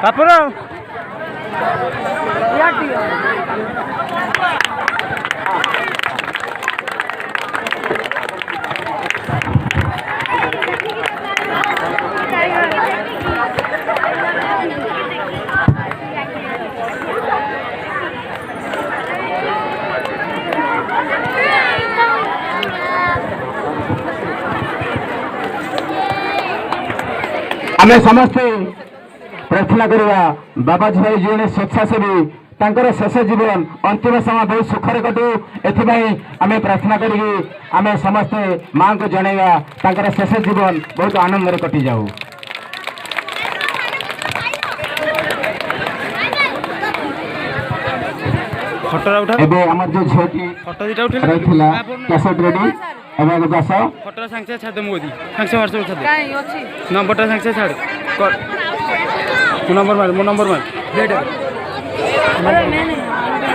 तापर आम समस्ते प्रार्थना करवा बाबाजी भाई जी स्वेच्छासेवी तांकर शेष जीवन अंतिम समय बहुत सुखर कटू एमें प्रार्थना करी आम समस्ते माँ को जनइबा तांकर शेष जीवन बहुत आनंद कटि जाऊ। फोटो उठा एबे हमर जो झोटी फोटो दिटा उठेला रहिथिला कैसेट रेडी एबे दस फोटो सांगे छाड़ दे मोदी सांगे व्हाट्सएप छाड़ दे काई अछि नंबर सांगे छाड़ कर नंबर मार मो नंबर मार डेट अरे नहीं